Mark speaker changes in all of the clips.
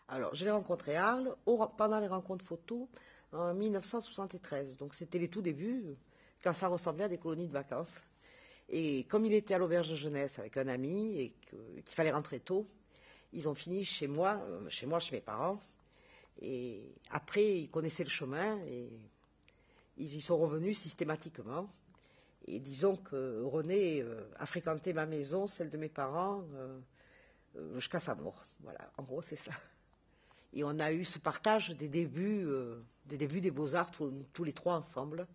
Speaker 1: Alors, je l'ai rencontré à Arles pendant les rencontres photos en 1973. Donc, c'était les tout débuts, quand ça ressemblait à des colonies de vacances. Et comme il était à l'auberge de jeunesse avec un ami et qu'il fallait rentrer tôt, ils ont fini chez moi, chez mes parents. Et après, ils connaissaient le chemin et ils y sont revenus systématiquement. Et disons que René a fréquenté ma maison, celle de mes parents, jusqu'à sa mort. Voilà, en gros, c'est ça. Et on a eu ce partage des débuts des Beaux-Arts, tous les trois ensemble,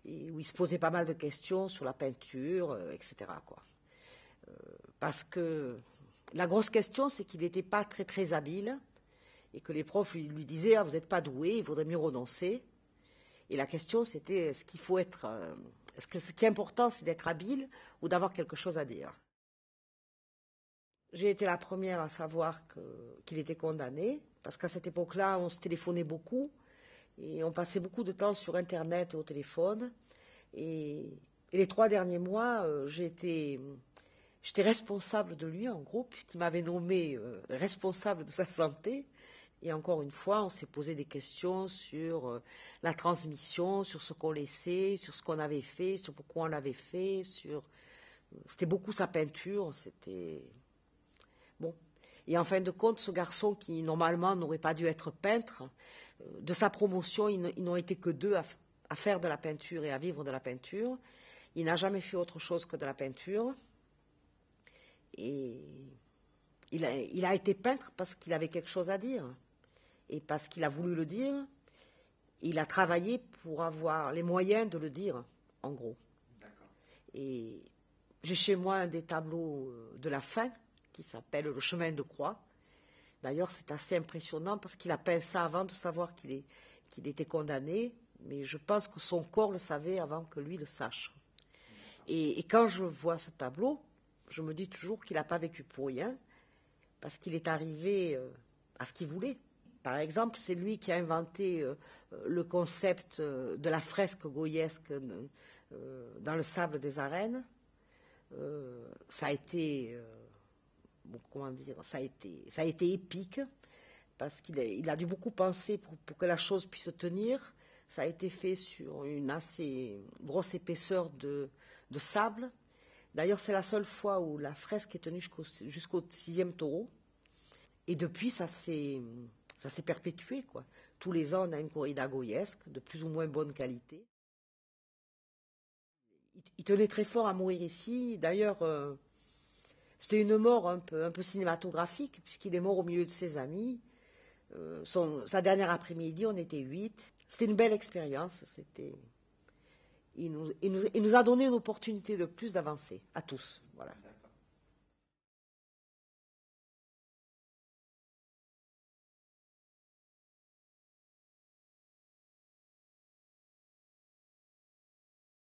Speaker 1: et où il se posait pas mal de questions sur la peinture, etc., quoi. Parce que la grosse question, c'est qu'il n'était pas très, très habile, et que les profs lui disaient « Ah, vous n'êtes pas doué, il vaudrait mieux renoncer ». Et la question, c'était est-ce qu'il faut être... est-ce que ce qui est important, c'est d'être habile ou d'avoir quelque chose à dire? J'ai été la première à savoir qu'il était condamné, parce qu'à cette époque-là, on se téléphonait beaucoup, et on passait beaucoup de temps sur Internet et au téléphone. Et les 3 derniers mois, j'étais responsable de lui, en gros, puisqu'il m'avait nommé responsable de sa santé. Et encore une fois, on s'est posé des questions sur la transmission, sur ce qu'on laissait, sur ce qu'on avait fait, sur pourquoi on l'avait fait, c'était beaucoup sa peinture, c'était... Bon. Et en fin de compte, ce garçon qui, normalement, n'aurait pas dû être peintre, de sa promotion, ils n'ont été que 2 à faire de la peinture et à vivre de la peinture. Il n'a jamais fait autre chose que de la peinture. Et il a été peintre parce qu'il avait quelque chose à dire. Et parce qu'il a voulu le dire, il a travaillé pour avoir les moyens de le dire, en gros. Et j'ai chez moi un des tableaux de la fin qui s'appelle Le chemin de croix. D'ailleurs, c'est assez impressionnant parce qu'il a peint ça avant de savoir qu'il était condamné, mais je pense que son corps le savait avant que lui le sache. Et quand je vois ce tableau, je me dis toujours qu'il n'a pas vécu pour rien, parce qu'il est arrivé à ce qu'il voulait. Par exemple, c'est lui qui a inventé le concept de la fresque goyesque dans le sable des arènes. Ça a été, comment dire, ça a été épique parce qu'il a dû beaucoup penser pour que la chose puisse tenir. Ça a été fait sur une assez grosse épaisseur de sable. D'ailleurs, c'est la seule fois où la fresque est tenue jusqu'au 6e taureau. Et depuis, ça s'est perpétué, quoi. Tous les ans, on a une corrida goyesque de plus ou moins bonne qualité. Il tenait très fort à mourir ici. D'ailleurs, c'était une mort un peu cinématographique, puisqu'il est mort au milieu de ses amis. Sa dernière après-midi, on était 8. C'était une belle expérience. Il nous a donné une opportunité de plus d'avancer, à tous. Voilà.